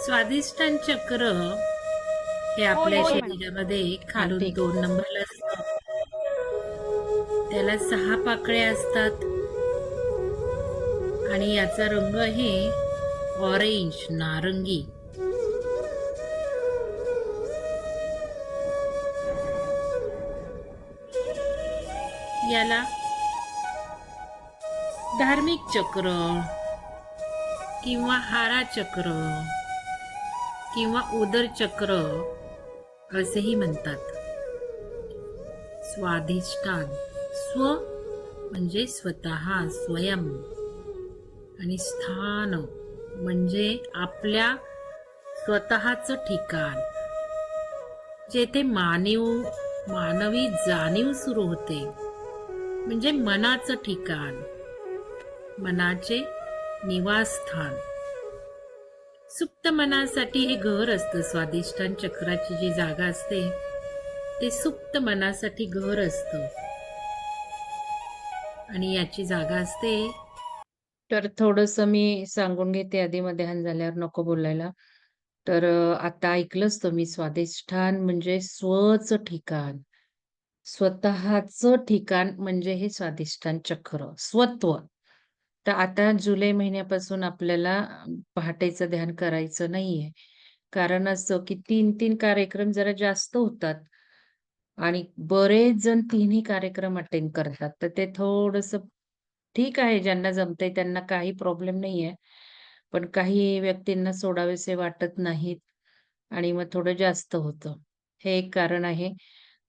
स्वादिष्टान चक्र हे हो, आपल्या येतोय मॅडम. शरीरामध्ये हां, खालून ठीक. 2 नंबरला असतं. त्याला 6 पाकळ्या असतात आणि याचा रंग आहे ऑरेंज, नारंगी. याला धार्मिक चक्र किंवा हारा चक्र किंवा उदर चक्र असेही म्हणतात. स्वाधिष्ठान स्व म्हणजे स्वतः, स्वयं, आणि स्थान म्हणजे आपल्या स्वतःचं ठिकाण, जेथे मानवी जाणीव सुरू होते, म्हणजे मनाचं ठिकाण, मनाचे निवासस्थान. सुप्त मनासाठी हे घर असतं. स्वादिष्टान चक्राची जी जागा असते ते सुप्त मनासाठी घर असतं आणि याची जागा असते. तर थोडंसं मी सांगून घेते आधी ध्यान झाल्यावर नको बोलायला. तर आता ऐकलंच तुम्ही स्वादिष्ठान म्हणजे स्वचं ठिकाण. स्वतःचं ठिकाण म्हणजे हे स्वादिष्टान चक्र, स्वत्व. तर आता जुलै महिन्यापासून आपल्याला पहाटेचं ध्यान करायचं नाहीये. कारण असं की 3-3 कार्यक्रम जरा जास्त होतात आणि बरेच जण तिन्ही कार्यक्रम अटेंड करतात. तर ते थोडंसं ठीक आहे, ज्यांना जमतंय त्यांना काही प्रॉब्लेम नाहीये. पण काही व्यक्तींना सोडावेसे वाटत नाहीत आणि मग थोडं जास्त होतं. हे एक कारण आहे.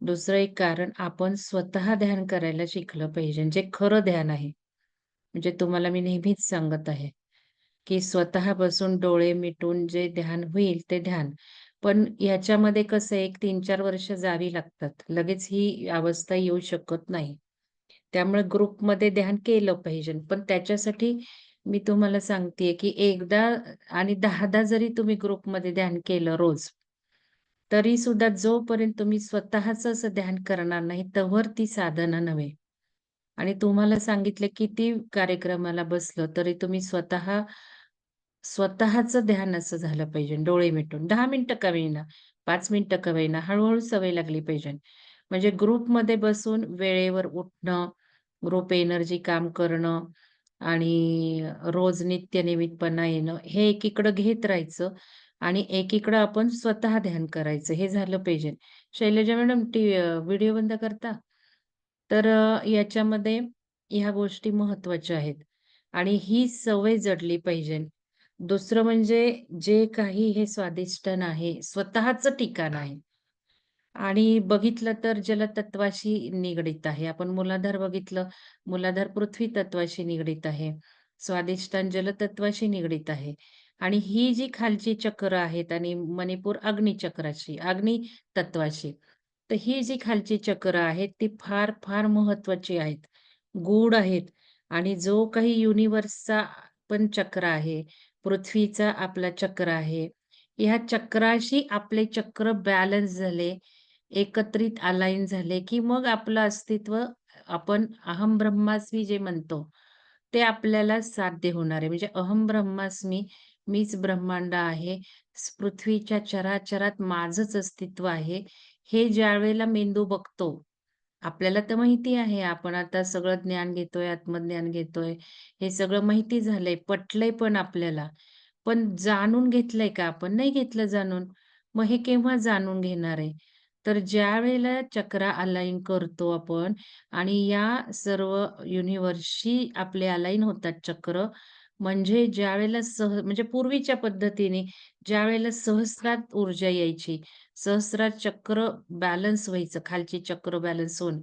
दुसरं एक कारण आपण स्वतः ध्यान करायला शिकलं पाहिजे, जे खरं ध्यान आहे. म्हणजे तुम्हाला मी नेहमीच सांगत आहे, की स्वतः बसून डोळे मिटून जे ध्यान होईल ते ध्यान. पण ह्याच्यामध्ये कसं आहे, एक 3-4 वर्ष जावी लागतात. लगेच ही अवस्था येऊ शकत नाही. त्यामुळे ग्रुपमध्ये ध्यान केलं पाहिजे. पण त्याच्यासाठी मी तुम्हाला सांगतेय, की एकदा आणि 10दा जरी तुम्ही ग्रुपमध्ये ध्यान केलं रोज, तरी सुद्धा जोपर्यंत तुम्ही स्वतःच असं ध्यान करणार नाही, तोवर ती साधना नव्हे. आणि तुम्हाला सांगितलं किती कार्यक्रमाला बसलं, तरी तुम्ही स्वतःचं ध्यान असं झालं पाहिजे डोळे मिटून. 10 मिनिटं का होईना, 5 मिनिटं का होईना, हळू सवय लागली पाहिजे. म्हणजे ग्रुपमध्ये बसून वेळेवर उठणं, ग्रुप एनर्जी काम करणं आणि रोज नित्यनियमितपणा येणं, हे एकीकडं घेत राहायचं आणि एकीकडं आपण स्वतः ध्यान करायचं, हे झालं पाहिजे. शैलजा मॅडम व्हिडिओ बंद करता? तर याच्यामध्ये ह्या गोष्टी महत्त्वाच्या आहेत आणि ही सवय जडली पाहिजे. दुसरं म्हणजे जे काही हे स्वादिष्टन आहे, स्वतःचं ठिकाण आहे. आणि बघितलं तर जलतत्वाशी निगडीत आहे. आपण मूलाधार बघितलं, मूलाधार पृथ्वी तत्वाशी निगडीत आहे. स्वादिष्टान जलतत्वाशी निगडीत आहे. आणि ही जी खालची चक्र आहेत आणि मणिपूर अग्नी तत्वाशी. तर ही जी खालची चक्र आहेत, ती फार, फार महत्त्वाची आहेत. गूढ आहेत आणि जो काही युनिव्हर्सचा पण चक्र आहे, पृथ्वीचा आपला चक्र आहे. ह्या चक्राशी आपले चक्र बॅलन्स झाले, एकत्रित अलाइन झाले, की मग आपलं अस्तित्व आपण अहम ब्रह्मास्मी जे म्हणतो, ते आपल्याला साध्य होणार आहे. म्हणजे अहम ब्रह्मास्मी, मीच ब्रह्मांड आहे. पृथ्वीच्या चराचरात माझंच अस्तित्व आहे. हे ज्यावेळेला मेंदू बघतो, आपल्याला तर माहिती आहे, आपण आता सगळं ज्ञान घेतोय, आत्मज्ञान घेतोय. हे सगळं माहिती झालंय, पटलंय पण आपल्याला. पण जाणून घेतलंय का आपण? नाही घेतलं जाणून. मग हे केव्हा जाणून घेणार आहे? तर ज्यावेळेला चक्रा अलाइन करतो आपण आणि या सर्व युनिव्हर्सशी आपले अलाइन होतात चक्र, म्हणजे ज्यावेळेला म्हणजे पूर्वीच्या पद्धतीने ज्यावेळेला सहस्रात ऊर्जा यायची, सहस्रात चक्र बॅलन्स व्हायचं, खालची चक्र बॅलन्स होऊन,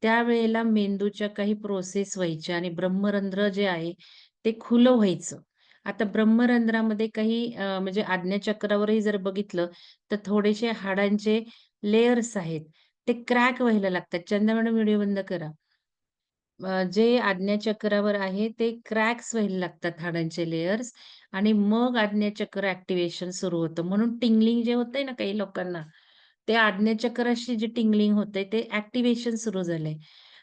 त्यावेळेला मेंदूच्या काही प्रोसेस व्हायच्या आणि ब्रह्मरंध्र जे आहे, ते खुलं व्हायचं. आता ब्रह्मरंध्रामध्ये काही म्हणजे आज्ञाचक्रावरही जर बघितलं, तर थोडेसे हाडांचे लेयर्स आहेत. ते क्रॅक व्हायला लागतात. चंदा मॅडम व्हिडिओ बंद करा. जे आज्ञाचक्रावर आहे ते क्रॅक्स व्हायला लागतात हाडांचे लेयर्स आणि मग आज्ञाचक्र ॲक्टिव्हेशन सुरू होतं. म्हणून टिंगलिंग जे होतंय ना काही लोकांना, ते आज्ञाचक्राशी जे टिंगलिंग होतंय ते ॲक्टिव्हेशन सुरू झालंय.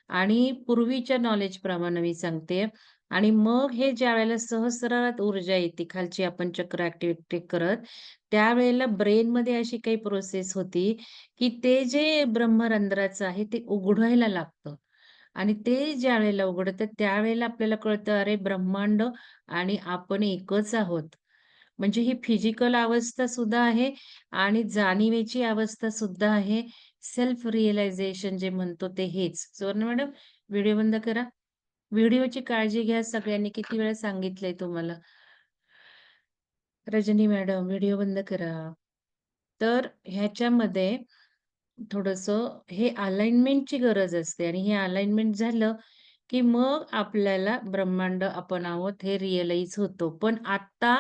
आणि पूर्वीच्या नॉलेजप्रमाणे मी सांगते, आणि मग हे ज्यावेळेला सहस्रारात ऊर्जा येते खालची आपण चक्र ॲक्टिव्हेट करत, त्यावेळेला ब्रेनमध्ये अशी काही प्रोसेस होती, की ते जे ब्रह्मरंध्राचं आहे ते उघडायला लागतं. आणि ते ज्यावेळेला उघडतं त्यावेळेला आपल्याला कळतं, अरे ब्रह्मांड आणि आपण एकच आहोत. म्हणजे ही फिजिकल अवस्था सुद्धा आहे आणि जाणिवेची अवस्था सुद्धा आहे. सेल्फ रिअलायझेशन जे म्हणतो ते हेच. सुवर्ण मॅडम व्हिडिओ बंद करा. व्हिडिओची काळजी घ्या सगळ्यांनी. किती वेळा सांगितलंय तुम्हाला. रजनी मॅडम व्हिडिओ बंद करा. तर ह्याच्यामध्ये थोडंसं हे अलाइनमेंटची गरज असते आणि हे अलाइनमेंट झालं, की मग आपल्याला ब्रह्मांड आपण आहोत हे रिअलाईज होतो. पण आत्ता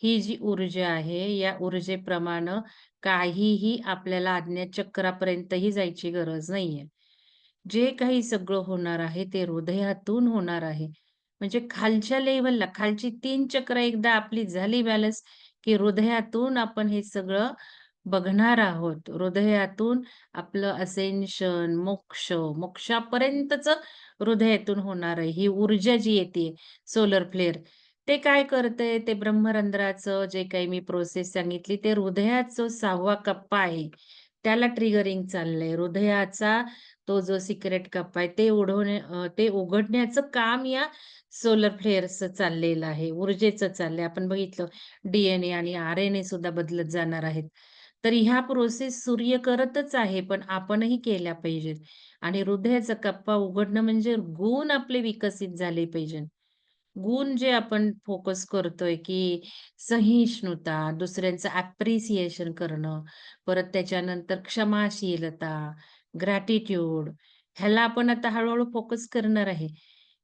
ही जी ऊर्जा आहे, या ऊर्जेप्रमाणे काहीही आपल्याला आज्ञाचक्रापर्यंतही जायची गरज नाहीये. जे काही सगळं होणार आहे ते हृदयातून होणार आहे. म्हणजे खालच्या लेव्हलला खालची 3 चक्र एकदा आपली झाली बॅलन्स, की हृदयातून आपण हे सगळं बघणार आहोत. हृदयातून आपलं असेन्शन, मोक्ष, मोक्षापर्यंतचं हृदयातून होणार आहे. ही ऊर्जा जी येते सोलर फ्लेअर, ते काय करतंय, ते ब्रह्मरंध्राचं जे काही मी प्रोसेस सांगितली, ते हृदयाचा 6वा कप्पा आहे. त्याला ट्रिगरिंग चाललंय. हृदयाचा तो जो सिक्रेट कप्पा आहे, ते उघडण्याचं काम या सोलर फ्लेअर्सचं चाललेलं आहे. ऊर्जेचं चाललंय. आपण बघितलं डी आणि आर सुद्धा बदलत जाणार आहेत. तर ह्या प्रोसेस सूर्य करतच आहे, पण आपणही केल्या पाहिजेत. आणि हृदयाचा कप्पा उघडणं म्हणजे गुण आपले विकसित झाले पाहिजे. गुण जे आपण फोकस करतोय, की सहिष्णुता, दुसऱ्यांचं ॲप्रिसिएशन करणं, परत त्याच्यानंतर क्षमाशीलता, ग्रॅटिट्यूड ह्याला आपण आता हळू फोकस करणार आहे.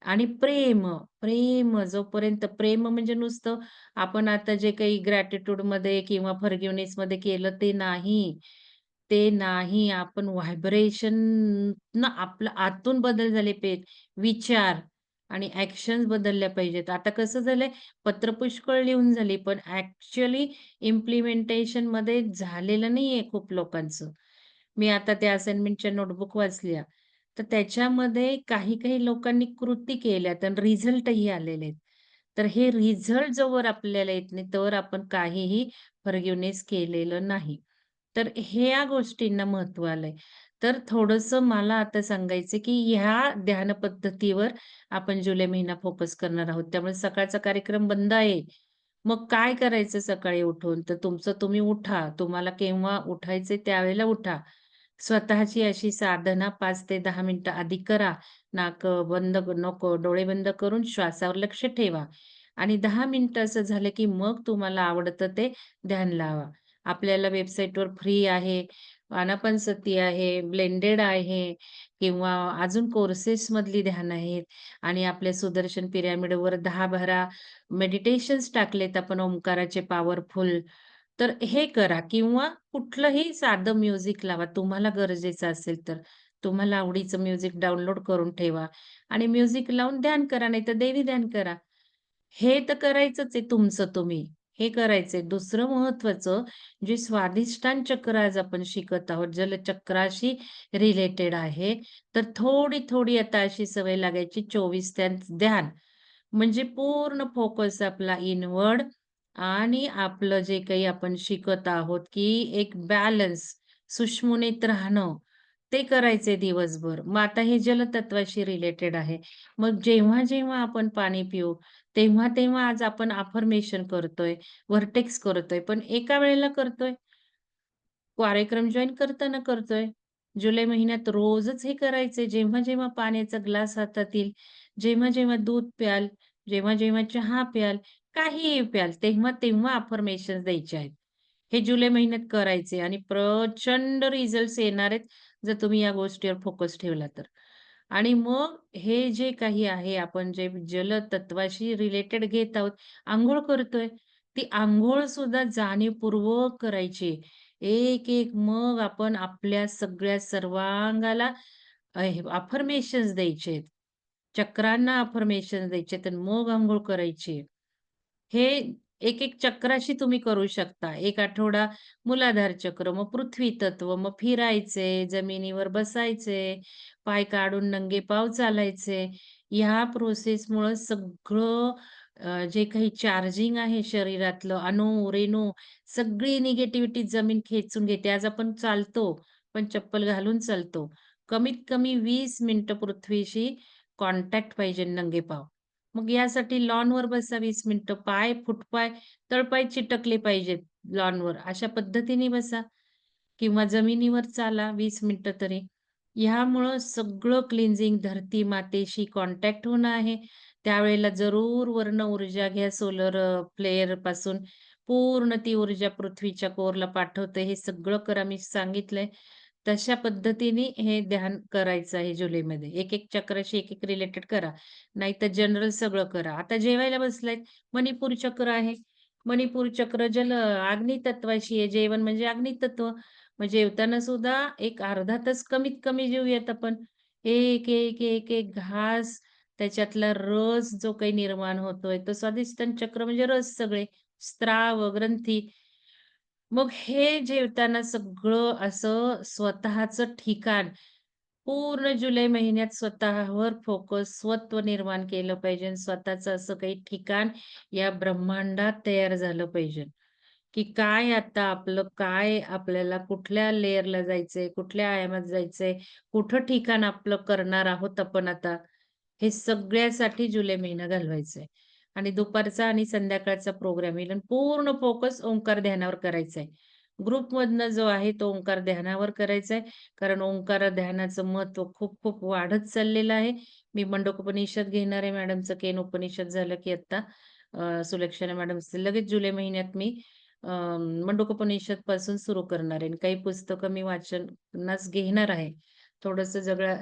आणि प्रेम, प्रेम जोपर्यंत प्रेम म्हणजे नुसतं आपण आता जे काही ग्रॅटिट्यूडमध्ये किंवा फॉरगिव्हनेसमध्ये केलं ते नाही. ते नाही. आपण व्हायब्रेशननं आपलं आतून बदल झाले पाहिजेत. विचार आणि ॲक्शन्स बदलल्या पाहिजेत. आता कसं झालंय, पत्र पुष्कळ लिहून झाली, पण ॲक्चुअली इम्प्लिमेंटेशनमध्ये झालेलं नाहीये खूप लोकांचं. मी आता त्या असाइनमेंटच्या नोटबुक वाचल्या. तर त्याच्यामध्ये काही-काही लोकांनी कृती केल्यात आणि रिझल्टही आलेले आहेत. तर हे रिझल्ट जोवर आपल्याला येत नाही, तोवर आपण काहीही फॉरगिव्हनेस केलेलं नाही. तर ह्या गोष्टींना महत्त्व आलंय. तर थोडंसं मला आता सांगायचं की ह्या ध्यान पद्धतीवर आपण जुलै महिना फोकस करणार आहोत. त्यामुळे सकाळचा कार्यक्रम बंद आहे. मग काय करायचं सकाळी उठून? तर तुमचं तुम्ही उठा. तुम्हाला केव्हा उठायचंय त्यावेळेला उठा. स्वतःची अशी साधना 5 ते 10 मिनिटं आधी करा. नाक बंद नको, डोळे बंद करून श्वासावर लक्ष ठेवा आणि 10 मिनिटं असं झालं, की मग तुम्हाला आवडतं ते ध्यान लावा. आपल्याला वेबसाईटवर फ्री आहे, आनापानसती आहे, ब्लेंडेड आहे किंवा अजून कोर्सेसमधली ध्यान आहेत आणि आपल्या सुदर्शन पिरॅमिडवर 10-12 मेडिटेशन्स टाकलेत आपण ओंकाराचे पॉवरफुल. तर हे करा किंवा कुठलंही साधं म्युझिक लावा तुम्हाला गरजेचं असेल तर. तुम्हाला आवडीचं म्युझिक डाउनलोड करून ठेवा आणि म्युझिक लावून ध्यान करा, नाहीतर देवी ध्यान करा. हे तर करायचंच आहे तुमचं तुम्ही. हे करायचंय. दुसरं महत्त्वाचं जे स्वाधिष्ठान चक्र आज आपण शिकत आहोत, जलचक्राशी रिलेटेड आहे. तर थोडी-थोडी आता अशी सवय लागायची 24 तास ध्यान. म्हणजे पूर्ण फोकस आपला इनवर्ड आणि आपलं जे काही आपण शिकत आहोत, की एक बॅलन्स सुषुम्नेत राहणं, ते करायचंय दिवसभर. मग आता हे जलतत्वाशी रिलेटेड आहे. मग जेव्हा-जेव्हा आपण पाणी पिऊ, तेव्हा-तेव्हा आज आपण अफर्मेशन करतोय, व्हर्टेक्स करतोय, पण एका वेळेला करतोय. कार्यक्रम जॉइन करताना करतोय. जुलै महिन्यात रोजच हे करायचंय. जेव्हा-जेव्हा पाण्याचा ग्लास हातात येईल, जेव्हा-जेव्हा दूध प्याल, जेव्हा-जेव्हा चहा प्याल, काहीही प्याल, तेव्हा-तेव्हा अफर्मेशन्स द्यायचे आहेत. हे जुलै महिन्यात करायचे आणि प्रचंड रिझल्ट्स येणार आहेत, जर तुम्ही या गोष्टीवर फोकस ठेवला तर. आणि मग हे जे काही आहे, आपण जे जलतत्वाशी रिलेटेड घेत आहोत, अंघोळ करतोय, ती अंघोळ सुद्धा जाणीवपूर्वक करायची. एक-एक मग आपण आपल्या सगळ्या सर्वांगाला अफर्मेशन्स द्यायचेत. चक्रांना अफर्मेशन्स द्यायचेत आणि मग अंघोळ करायची. हे एक-एक चक्राशी तुम्ही करू शकता. एक आठवडा मूलाधार चक्र, मग पृथ्वी तत्व, मग फिरायचे, जमिनीवर बसायचे, पाय काढून नंगे पाव चालायचे. ह्या प्रोसेसमुळं सगळं जे काही चार्जिंग आहे शरीरातलं अणू, रेणू सगळी निगेटिव्हिटी जमीन खेचून घेते. आज आपण चालतो, पण चप्पल घालून चालतो. कमीत कमी 20 मिनिटं पृथ्वीशी कॉन्टॅक्ट पाहिजे नंगे पाव. मग यासाठी लॉनवर बसा 20 मिनिटं. फुटपाय, तळपाय चिटकले पाहिजेत लॉनवर. अशा पद्धतीने बसा किंवा जमिनीवर चाला 20 मिनिटं तरी. ह्यामुळं सगळं क्लिन्झिंग धरती मातेशी कॉन्टॅक्ट होणं आहे. त्यावेळेला जरूर वरनं ऊर्जा घ्या सोलर प्लेअरपासून. पूर्ण ती ऊर्जा पृथ्वीच्या कोरला पाठवते. हे सगळं करा मी सांगितलंय. तशा पद्धतीने हे ध्यान करायचं आहे जुलैमध्ये. एक-एक चक्राशी एक-एक रिलेटेड करा. नाहीतर जनरल सगळं करा. आता जेवायला बसलायत, मणिपूर चक्र आहे. मणिपूर चक्र अग्नी तत्वाशी आहे. जेवण म्हणजे अग्नितत्व. मग जेवताना सुद्धा एक अर्धा तास कमीत कमी जेऊयात आपण. एक, एक, एक, एक घास त्याच्यातला रस जो काही निर्माण होतोय, तो स्वादिष्टान चक्र म्हणजे रस सगळे, स्त्राव, ग्रंथी. मग हे जेवताना सगळं असं स्वतःचं ठिकाण पूर्ण जुलै महिन्यात स्वतःवर फोकस, स्वत्व निर्माण केलं पाहिजे. स्वतःचं असं काही ठिकाण या ब्रह्मांडात तयार झालं पाहिजे. की काय आता आपलं काय आपल्याला कुठल्या लेयरला जायचंय, कुठल्या आयामात जायचंय, कुठं ठिकाण आपलं करणार आहोत आपण आता. हे सगळ्यासाठी जुलै महिना घालवायचा आहे. आणि दुपारचा आणि संध्याकाळचा प्रोग्राम येईल आणि पूर्ण फोकस ओंकार ध्यानावर करायचा आहे. ग्रुपमधनं जो आहे तो ओंकार ध्यानावर करायचा आहे. कारण ओंकार ध्यानाचं महत्त्व खूप खूप वाढत चाललेलं आहे. मी मंडकोपनिषद घेणार आहे मॅडमचं केन उपनिषद झालं की आत्ता सुलक्षणा मॅडमचं लगेच जुलै महिन्यात मी मंडकोपनिषदपासून सुरू करणार आहे. आणि काही पुस्तकं मी वाचनास घेणार आहे. थोडंसं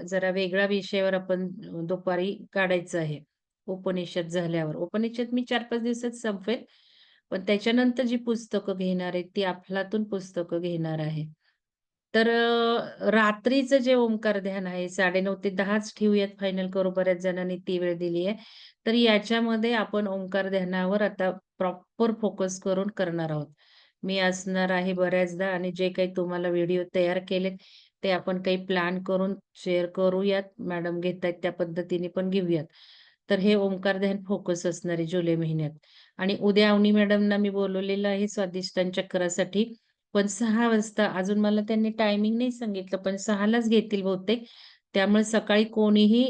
जरा वेगळ्या विषयावर आपण दुपारी काढायचं आहे. उपनिषद झाल्यावर. उपनिषद मी 4-5 दिवसात संपवेल. पण त्याच्यानंतर जी पुस्तकं घेणार आहे, ती अफलातून पुस्तकं घेणार आहे. तर रात्रीचं जे ओंकार ध्यान आहे 9:30 ते 10च ठेवूयात फायनल करू. बऱ्याच जणांनी ती वेळ दिली आहे. तर याच्यामध्ये आपण ओंकार ध्यानावर आता प्रॉपर फोकस करून करणार आहोत. मी असणार आहे बऱ्याचदा आणि जे काही तुम्हाला व्हिडिओ तयार केलेत, ते आपण काही प्लॅन करून शेअर करूयात. मॅडम घेतायत त्या पद्धतीने पण घेऊयात. तर हे ओंकार ध्यान फोकस असणार आहे जुलै महिन्यात. आणि उद्या अवनी मॅडमना मी बोलवलेलं आहे स्वादिष्टान चक्रासाठी. पण 6 वाजता अजून मला त्यांनी टायमिंग नाही सांगितलं, पण 6लाच घेतील बहुतेक. त्यामुळे सकाळी कोणीही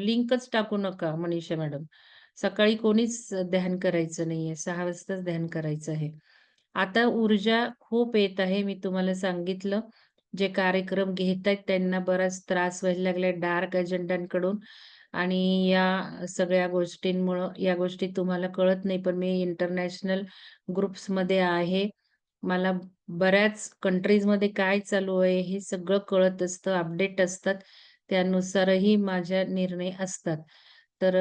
लिंकच टाकू नका मनीषा मॅडम. सकाळी कोणीच ध्यान करायचं नाहीये. 6 वाजताच ध्यान करायचं आहे. आता ऊर्जा खूप येत आहे. मी तुम्हाला सांगितलं. जे कार्यक्रम घेतायत त्यांना बराच त्रास व्हायला लागलाय डार्क एजंडांकडून आणि या सगळ्या गोष्टींमुळं या गोष्टी तुम्हाला कळत नाही, पण मी इंटरनॅशनल ग्रुप्समध्ये आहे. मला बऱ्याच कंट्रीजमध्ये काय चालू आहे हे सगळं कळत असतं, अपडेट असतात. त्यानुसारही माझ्या निर्णय असतात. तर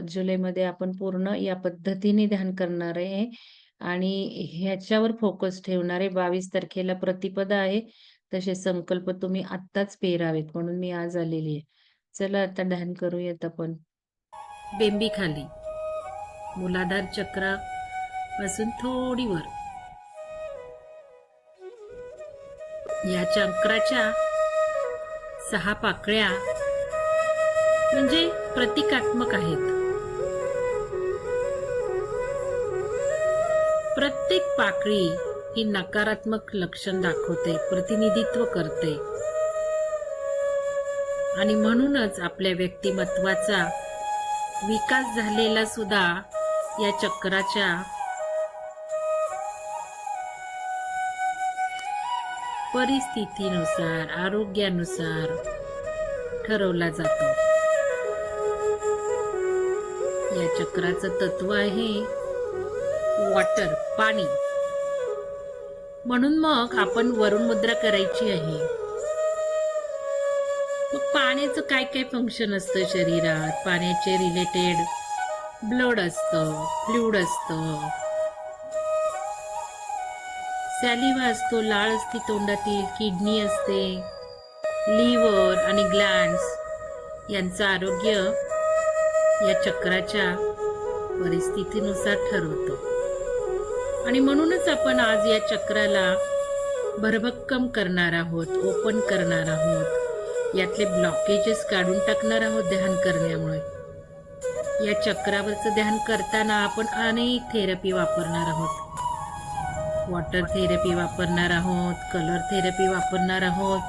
जुलैमध्ये आपण पूर्ण या पद्धतीने ध्यान करणार आहे आणि ह्याच्यावर फोकस ठेवणार आहे. 22 तारखेला प्रतिपदा आहे. तसे संकल्प तुम्ही आत्ताच पेरावेत म्हणून मी आज आलेली आहे. चला आता ध्यान करूयात आपण. बेंबी खाली मूलाधार चक्रापासून थोडी वर. या चक्राच्या 6 पाकळ्या म्हणजे प्रतिकात्मक आहेत. प्रत्येक पाकळी ही नकारात्मक लक्षण दाखवते, प्रतिनिधित्व करते. आणि म्हणूनच आपल्या व्यक्तिमत्वाचा विकास झालेला सुद्धा या चक्राच्या परिस्थितीनुसार, आरोग्यानुसार ठरवला जातो. या चक्राचं तत्व आहे वॉटर, पाणी. म्हणून मग आपण वरुण मुद्रा करायची आहे. मग पाण्याचं काय काय फंक्शन असतं शरीरात? पाण्याचे रिलेटेड ब्लड असतं, फ्लुइड असतं, सॅलिव्हा असतो, लाळ असते तोंडातील, किडनी असते, लिव्हर आणि ग्लँड्स यांचं आरोग्य या चक्राच्या परिस्थितीनुसार ठरवतो. आणि म्हणूनच आपण आज या चक्राला भरभक्कम करणार आहोत, ओपन करणार आहोत. यातले ब्लॉकेजेस काढून टाकणार आहोत ध्यान करण्यामुळे. या चक्रावरचं ध्यान करताना आपण अनेक थेरपी वापरणार आहोत. वॉटर थेरपी वापरणार आहोत, कलर थेरपी वापरणार आहोत,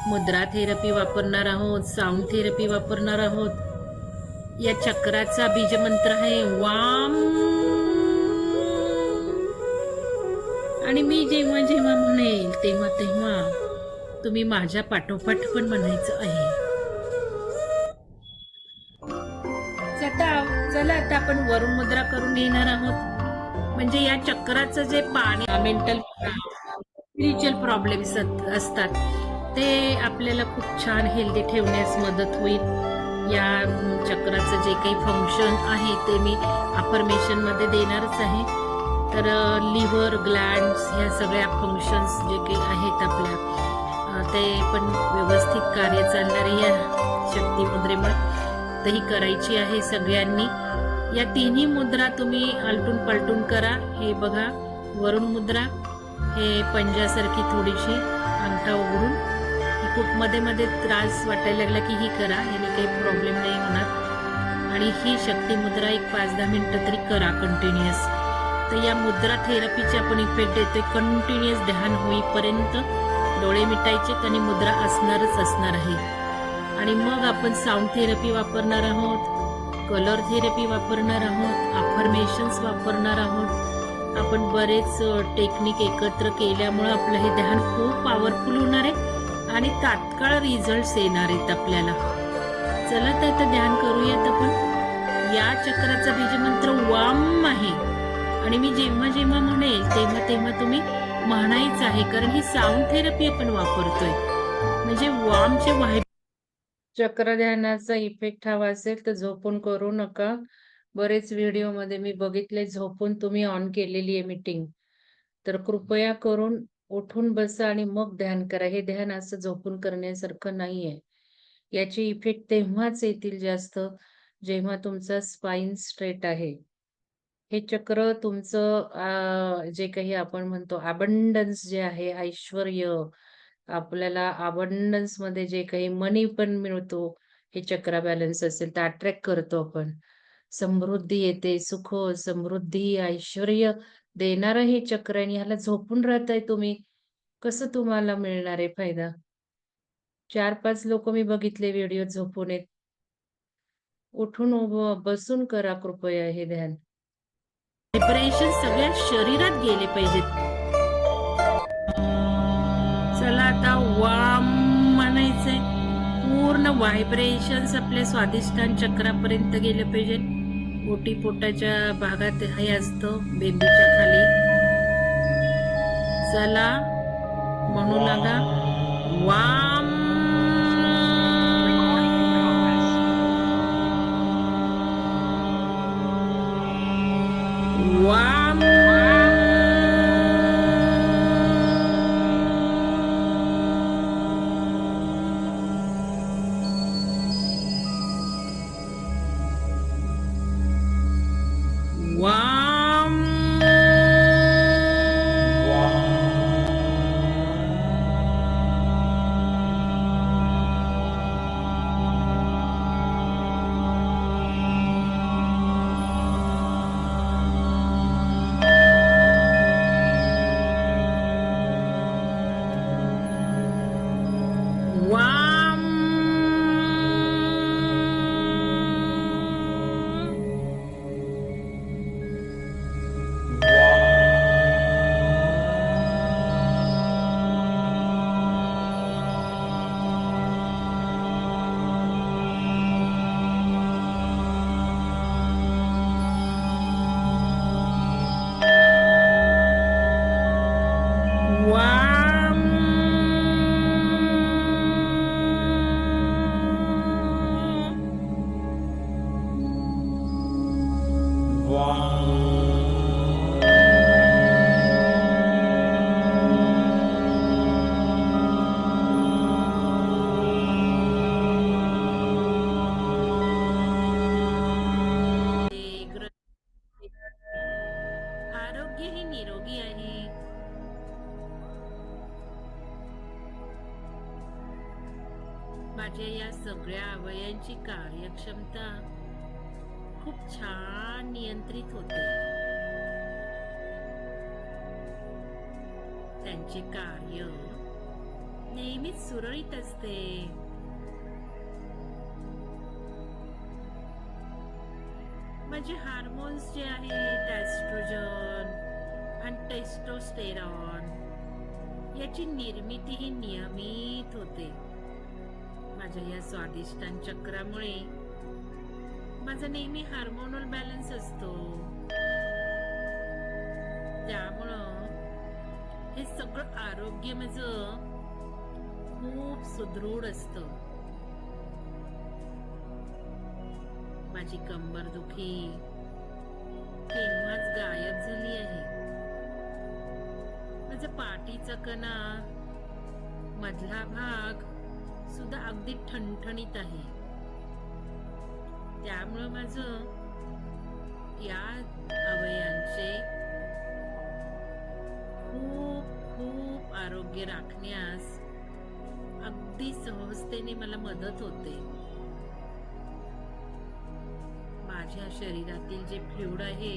मुद्रा थेरपी वापरणार आहोत, साऊंड थेरपी वापरणार आहोत. या चक्राचा बीजमंत्र आहे वाम. आणि मी जेव्हा जेव्हा म्हणेल तेव्हा तेव्हा तुम्ही माझ्या पाठोपाठ पण म्हणायचं आहे. चला आता आपण वरुण मुद्रा करून घेणार आहोत. म्हणजे या चक्राचं जे पाणी मेंटल स्पिरिच्युअल प्रॉब्लेम्स असतात ते आपल्याला खूप छान हेल्दी ठेवण्यास मदत होईल. या चक्राचं जे काही फंक्शन आहे ते मी अफर्मेशन मध्ये देणारच आहे. तर लिव्हर, ग्लँड्स ह्या सगळ्या फंक्शन्स जे काही आहेत आपल्या ते पण व्यवस्थित कार्य चालणारे या शक्ती मुद्रेमुळे ही करायची आहे सगळ्यांनी. या तिन्ही मुद्रा तुम्ही आलटून पलटून करा. हे बघा वरुण मुद्रा, हे पंजासारखी थोडीशी अंगठा उघडून, ही खूप मध्ये मध्ये त्रास वाटायला लागला की ही करा, ह्याने काही प्रॉब्लेम नाही होणार. आणि ही शक्ती मुद्रा एक 5-10 मिनिटं तरी करा कंटिन्युअस. तर या मुद्रा थेरपीचे आपण इफेक्ट देतोय. कंटिन्युअस ध्यान होईपर्यंत डोळे मिटायचे आणि मुद्रा असणार आहे. आणि मग आपण साऊंड थेरपी वापरणार आहोत, कलर थेरपी वापरणार आहोत, अफर्मेशन्स वापरणार आहोत. आपण बरेच टेक्निक एकत्र केल्यामुळे आपलं हे ध्यान खूप पॉवरफुल होणार आहे आणि तात्काळ रिझल्ट्स येणार आहेत आपल्याला. चला तर आता ध्यान करूयात आपण. या चक्राचा बीजमंत्र वाम आहे आणि मी जेव्हा जेव्हा म्हणेल तेव्हा तेव्हा तुम्ही म्हणायचं आहे, कारण ही साऊंड थेरपी आपण वापरतोय. म्हणजे वामचे वाय चक्र ध्यानाचा इफेक्ट हवा असेल तर झोपून करू नका. बरेच व्हिडिओमध्ये मी बघितले झोपून तुम्ही ऑन केलेली आहे मीटिंग. तर कृपया करून उठून बसा आणि मग ध्यान करा. हे ध्यान असं झोपून करण्यासारखं नाहीये. याचे इफेक्ट तेव्हाच येतील जास्त जेव्हा तुमचा स्पाइन स्ट्रेट आहे. हे चक्र तुमचं जे काही आपण म्हणतो अबंडन्स जे आहे, ऐश्वर्य, आपल्याला अबंडन्स मध्ये जे काही मनी पण मिळतो, हे चक्र बॅलन्स असेल तर अट्रॅक्ट करतो आपण. समृद्धी येते, सुख, समृद्धी, ऐश्वर्य देणारं हे चक्र आणि ह्याला झोपून राहताय तुम्ही, कसं तुम्हाला मिळणार आहे फायदा? 4-5 लोक मी बघितले व्हिडिओ झोपून आहेत. उठून बसून करा कृपया हे ध्यान. व्हायब्रेशन सगळ्या शरीरात गेले पाहिजेत. चला आता वाम म्हणायचंय. पूर्ण व्हायब्रेशन्स आपल्या स्वादिष्टान चक्रापर्यंत गेले पाहिजेत. ओटीपोटाच्या भागात हे असतं, बेंबीच्या खाली. चला म्हणू लागा वाम. वाम. वाम. वाम. वाम. आरोग्य हे निरोगी आहे. माझ्या या सगळ्या अवयवांची कार्यक्षमता खूप छान नियंत्रित होते. त्यांचे कार्य नेहमीच सुरळीत असते. माझे हार्मोन्स जे आहेत, एस्ट्रोजन आणि टेस्टोस्टेरॉन, याची निर्मिती ही नियमित होते. माझ्या या स्वादिष्टान चक्रामुळे माझा नेहमी हार्मोनल बॅलन्स असतो. त्यामुळं हे सगळं आरोग्य माझं खूप सुदृढ असतं. माझी कंबरदुखी केव्हाच गायब झाली आहे. माझा पाठीचा कणा मधला भाग सुद्धा अगदी ठणठणीत आहे. त्यामुळं माझं या अवयवांचे खूप खूप आरोग्य राखण्यास अगदी सहजतेने मला मदत होते. माझ्या शरीरातील जे फ्लुइड आहे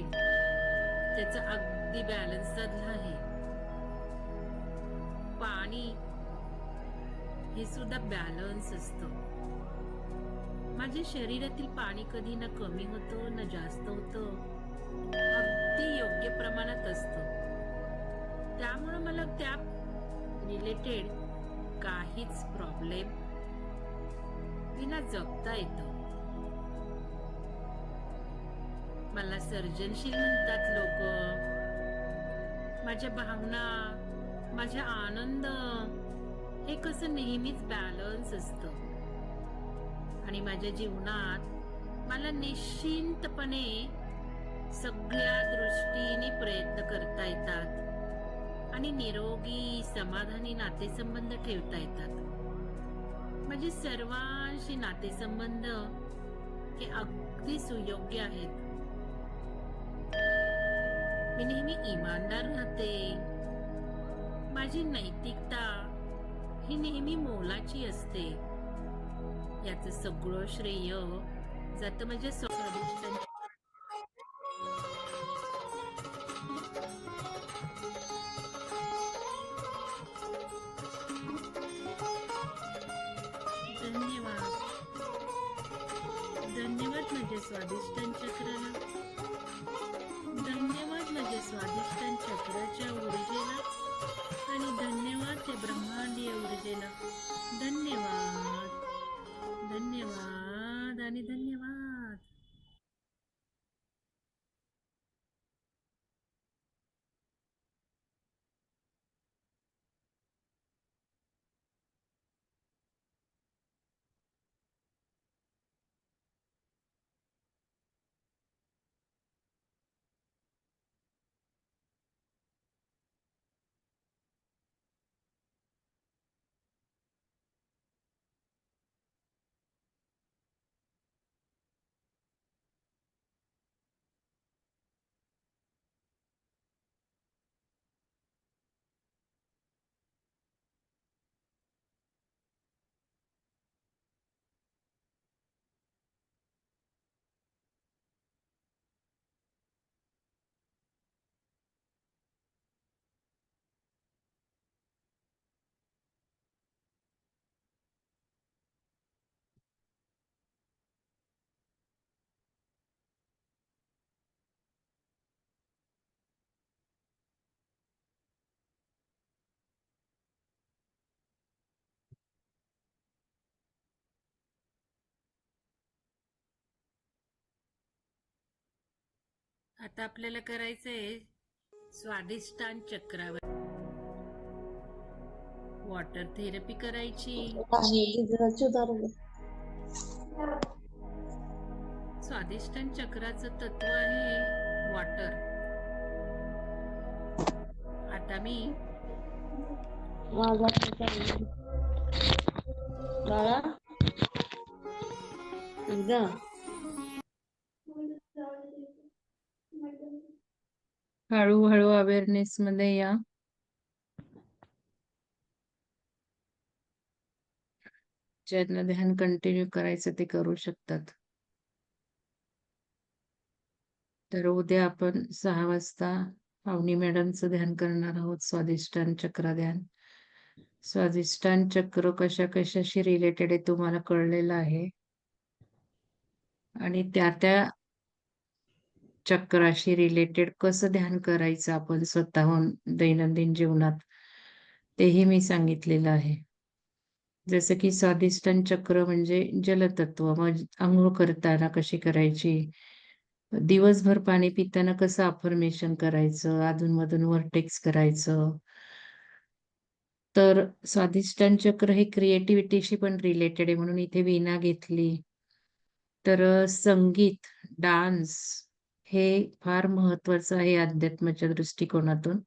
त्याचा अगदी बॅलन्स साधला आहे. पाणी हे सुद्धा बॅलन्स असतं. माझ्या शरीरातील पाणी कधी ना कमी होतं ना जास्त होतं, अगदी योग्य प्रमाणात असतं. त्यामुळे मला त्या रिलेटेड काहीच प्रॉब्लेम विना जगता येतं. मला सर्जनशील म्हणतात लोक. माझ्या भावना, माझा आनंद हे कसं नेहमीच बॅलन्स असतं आणि माझ्या जीवनात मला निश्चिंतपणे सगळ्या दृष्टीने प्रयत्न करता येतात आणि निरोगी समाधानी नातेसंबंध ठेवता येतात. माझे सर्वांशी नातेसंबंध हे अगदी सुयोग्य आहेत. मी नेहमी इमानदार राहते. माझी नैतिकता ही नेहमी मोलाची असते. याचं सगळं श्रेय जातं माझ्या स्वादिष्टांच्या. धन्यवाद. धन्यवाद माझ्या स्वादिष्टान चक्राला. धन्यवाद माझ्या स्वादिष्टान चक्राच्या ऊर्जेला आणि धन्यवाद त्या ब्रह्मांडीय ऊर्जेला. धन्यवाद, धन्यवाद आणि धन्यवाद. आता आपल्याला करायचंय स्वादिष्टान चक्रावर वॉटर थेरपी करायची. स्वादिष्टान चक्राचं तत्व आहे वॉटर. आता मी हळूहळू अवेअरनेस मध्ये या. ज्यांना ध्यान कंटिन्यू करायचं ते करू शकतात. तर उद्या आपण 6 वाजता पावनी मॅडमचं ध्यान करणार आहोत, स्वादिष्टान चक्र ध्यान. स्वादिष्टान चक्र कशा-कशाशी रिलेटेड आहे तुम्हाला कळलेलं आहे आणि त्या चक्राशी रिलेटेड कसं ध्यान करायचं आपण स्वतःहून दैनंदिन जीवनात, तेही मी सांगितलेलं आहे. जसं की स्वादिष्टान चक्र म्हणजे जलतत्व. मग अंघोळ करताना कशी करायची? दिवसभर पाणी पिताना कसं अफर्मेशन करायचं? अधून-मधून व्हर्टेक्स करायचं? तर स्वादिष्टान चक्र हे क्रिएटिव्हिटीशी पण रिलेटेड आहे म्हणून इथे वीणा घेतली. तर संगीत, डान्स हे फार महत्वाचं आहे अध्यात्माच्या दृष्टिकोनातून.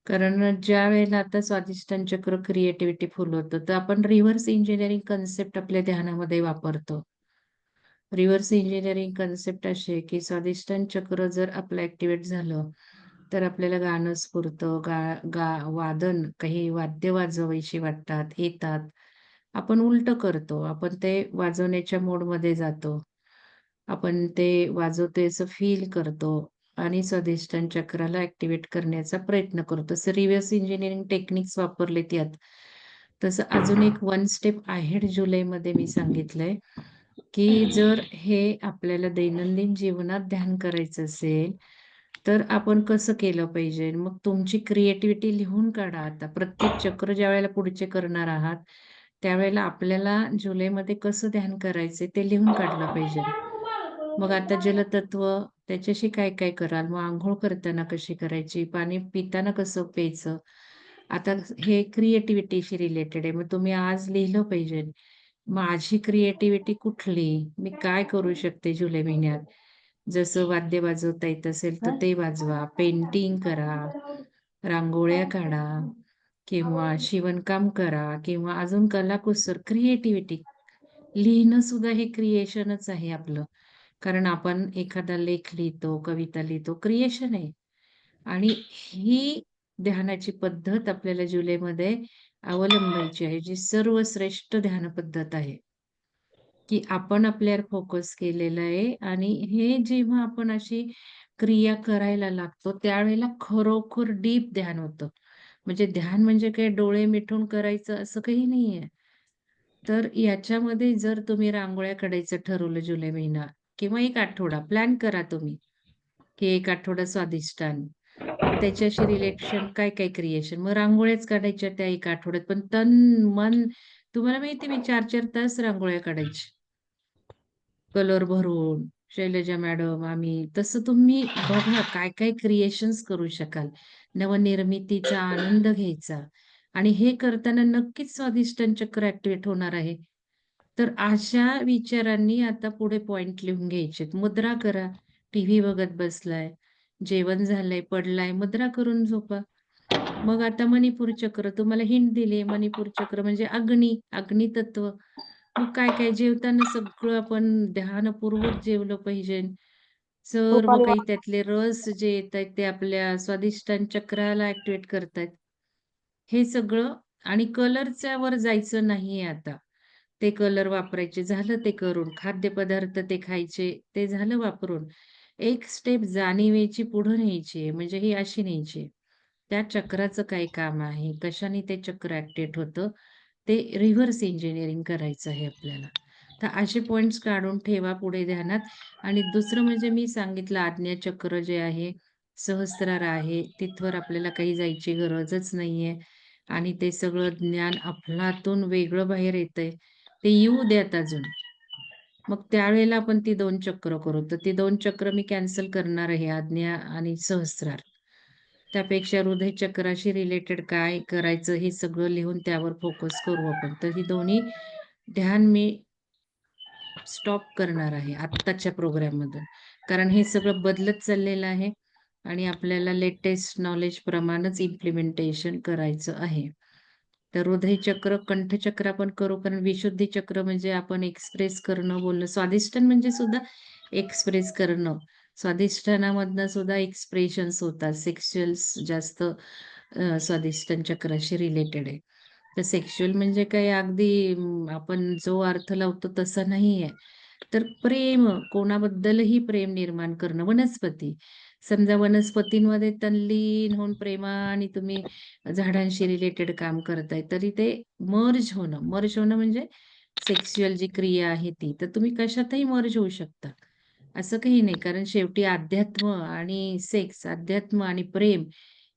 कारण ज्यावेळेला आता स्वादिष्टान चक्र क्रिएटिव्हिटी फुलवतं, तर आपण रिव्हर्स इंजिनिअरिंग कन्सेप्ट आपल्या ध्यानामध्ये वापरतो. रिव्हर्स इंजिनिअरिंग कन्सेप्ट अशी आहे, की स्वादिष्टान चक्र जर आपलं ॲक्टिव्हेट झालं, तर आपल्याला गाणं स्फुरतं, वादन काही वाद्य वाजवावीशी वाटतात, येतात. आपण उलटं करतो. आपण ते वाजवण्याच्या मोडमध्ये जातो. आपण ते वाजवतोय असं फील करतो आणि स्वादिष्टान चक्राला ॲक्टिव्हेट करण्याचा प्रयत्न करतो. तसं रिव्हर्स इंजिनिअरिंग टेक्निक्स वापरलेत यात. तसं अजून एक वन स्टेप अहेड जुलैमध्ये मी सांगितलंय, की जर हे आपल्याला दैनंदिन जीवनात ध्यान करायचं असेल, तर आपण कसं केलं पाहिजे? मग तुमची क्रिएटिव्हिटी लिहून काढा आता. प्रत्येक चक्र ज्यावेळेला पुढचे करणार आहात, त्यावेळेला आपल्याला जुलैमध्ये कसं ध्यान करायचंय ते लिहून काढलं पाहिजे. मग आता जलतत्व त्याच्याशी काय-काय कराल? मग अंघोळ करताना कशी करायची? पाणी पिताना कसं प्यायचं? आता हे क्रिएटिव्हिटीशी रिलेटेड आहे. मग तुम्ही आज लिहिलं पाहिजे. माझी क्रिएटिव्हिटी कुठली? मी काय करू शकते जुलै महिन्यात? जसं वाद्य वाजवता येत असेल तर ते वाजवा, पेंटिंग करा, रांगोळ्या काढा किंवा शिवणकाम करा किंवा अजून कलाकुसर, क्रिएटिव्हिटी. लिहिणं सुद्धा हे क्रिएशनच आहे आपलं. कारण आपण एखादा लेख लिहितो, कविता लिहितो, क्रिएशन आहे. आणि ही ध्यानाची पद्धत आपल्याला जुलैमध्ये अवलंबायची आहे, जी सर्वश्रेष्ठ ध्यान पद्धत आहे. की आपण आपल्यावर फोकस केलेला आहे आणि हे जेव्हा आपण अशी क्रिया करायला लागतो, त्यावेळेला खरोखर डीप ध्यान होतं. म्हणजे ध्यान म्हणजे काय डोळे मिटून करायचं असं काही नाहीये. तर याच्यामध्ये जर तुम्ही रांगोळ्या काढायचं ठरवलं जुलै महिना किंवा 1 आठवडा प्लॅन करा तुम्ही, की 1 आठवडा स्वादिष्टान. मग त्याच्याशी रिलेशन काय-काय क्रिएशन. मग रांगोळ्याच काढायच्या त्या 1 आठवड्यात. पण तन, मन तुम्हाला माहिती मी 4-4 तास रांगोळ्या काढायची. कलर भरून, शैलजा मॅडम, आम्ही. तसं तुम्ही बघा काय-काय क्रिएशन्स करू शकाल. नवनिर्मितीचा आनंद घ्यायचा आणि हे करताना नक्कीच स्वादिष्टान चक्र ॲक्टिव्हेट होणार आहे. तर अशा विचारांनी आता पुढे पॉइंट लिहून घ्यायचेत. मुद्रा करा. टीव्ही बघत बसलाय, जेवण झालंय, पडलाय, मुद्रा करून झोपा. मग आता मणिपूर चक्र तुम्हाला हिंट दिली. मणिपूर चक्र म्हणजे अग्नी, अग्नितत्व. मग काय-काय जेवताना सगळं आपण ध्यानपूर्वक जेवलं पाहिजे. सर्व रुपाली काही त्यातले रस जे येतायत ते आपल्या स्वादिष्टान चक्राला ॲक्टिव्हेट करतायत. हे सगळं आणि कलरच्या वर जायचं नाहीये आता. ते कलर वापरायचे झालं ते करून. खाद्यपदार्थ ते खायचे, ते झालं वापरून. एक स्टेप जाणिवेची पुढं न्यायची आहे, म्हणजे ही अशी न्यायची आहे. त्या चक्राचं काय काम आहे? कशाने ते चक्र ॲक्टिव्हेट होतं? ते रिव्हर्स इंजिनिअरिंग करायचं आहे आपल्याला. तर असे पॉइंट्स काढून ठेवा पुढे ध्यानात आणि दुसरं म्हणजे मी सांगितलं आज्ञाचक्र जे आहे, सहस्रार आहे, तिथवर आपल्याला काही जायची गरजच नाहीये आणि ते सगळं ज्ञान अफलातून वेगळं बाहेर येतंय. ते येऊ द्यात अजून. मग त्यावेळेला आपण ती 2 चक्र करू. तर ती 2 चक्र मी कॅन्सल करणार आहे आज्ञा आणि सहस्रार. त्यापेक्षा हृदय चक्राशी रिलेटेड काय करायचं हे सगळं लिहून त्यावर फोकस करू आपण. तर ही दोन्ही ध्यान मी स्टॉप करणार आहे आत्ताच्या प्रोग्राममधून. कारण हे सगळं बदलत चाललेलं आहे आणि आपल्याला लेटेस्ट नॉलेज प्रमाणच इम्प्लिमेंटेशन करायचं आहे. तर हृदयचक्र, कंठचक्र आपण करू कारण विशुद्धी चक्र म्हणजे आपण एक्सप्रेस करणं, बोलणं. स्वादिष्टान म्हणजे सुद्धा एक्सप्रेस करणं. स्वादिष्टानामधनं सुद्धा एक्सप्रेशन्स होतात. सेक्शुअल्स जास्त स्वादिष्टान चक्राशी रिलेटेड आहे. तर सेक्शुअल म्हणजे काय अगदी आपण जो अर्थ लावतो तसा नाहीये. तर प्रेम, कोणाबद्दलही प्रेम निर्माण करणं. वनस्पती. समजा वनस्पतींमध्ये तल्लीन होऊन प्रेमाने तुम्ही झाडांशी रिलेटेड काम करताय, तरी ते मर्ज होणं म्हणजे सेक्शुअल जी क्रिया आहे ती. तर तुम्ही कशातही मर्ज होऊ शकता. असं काही नाही. कारण शेवटी अध्यात्म आणि सेक्स, अध्यात्म आणि प्रेम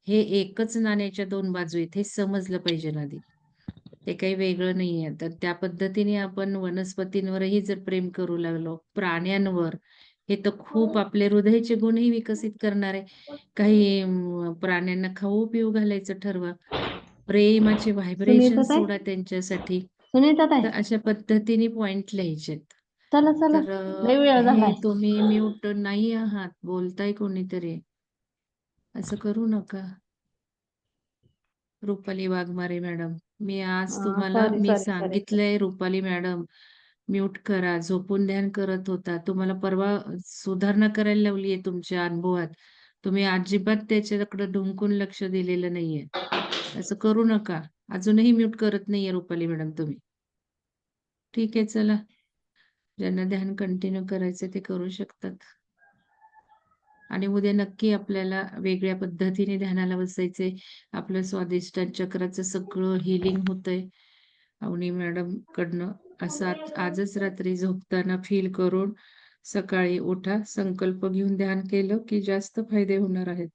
हे एकच नाण्याच्या 2 बाजू आहेत, हे समजलं पाहिजे आधी. ते काही वेगळं नाहीये. तर त्या पद्धतीने आपण वनस्पतींवरही जर प्रेम करू लागलो, प्राण्यांवर, हे तर खूप आपले हृदयाचे गुणही विकसित करणार आहे. काही प्राण्यांना खाऊ-पिऊ घालायचं ठरवा. प्रेमाचे व्हायब्रेशन सुनीताताई सोडा त्यांच्यासाठी. सुनीताताई तर अशा पद्धतीने पॉइंट लिहायचेत. चला चला तर लय वेळ हे झालाय. तुम्ही म्यूट नाही आहात, बोलताय कोणीतरी. असं करू नका. रुपाली वाघमारे मॅडम. मी आज तुम्हाला सॉरी मी सॉरी सॉरी सांगितलंय रुपाली मॅडम, म्यूट करा. झोपून ध्यान करत होता. तुम्हाला परवा सुधारणा करायला लावलीये तुमच्या अनुभवात. तुम्ही अजिबात त्याच्याकडे ढुंकून लक्ष दिलेलं नाहीये. असं करू नका. अजूनही म्यूट करत नाहीये रुपाली मॅडम तुम्ही. ठीक आहे चला. ज्यांना ध्यान कंटिन्यू करायचं ते करू शकतात. आणि उद्या नक्की आपल्याला वेगळ्या पद्धतीने ध्यानाला बसायचंय. आपलं स्वादिष्टान चक्राचं सगळं हीलिंग होतंय. अवनी मॅडम कडनं असं आजच रात्री झोपताना फील करून सकाळी उठा. संकल्प घेऊन ध्यान केलं की जास्त फायदे होणार आहेत.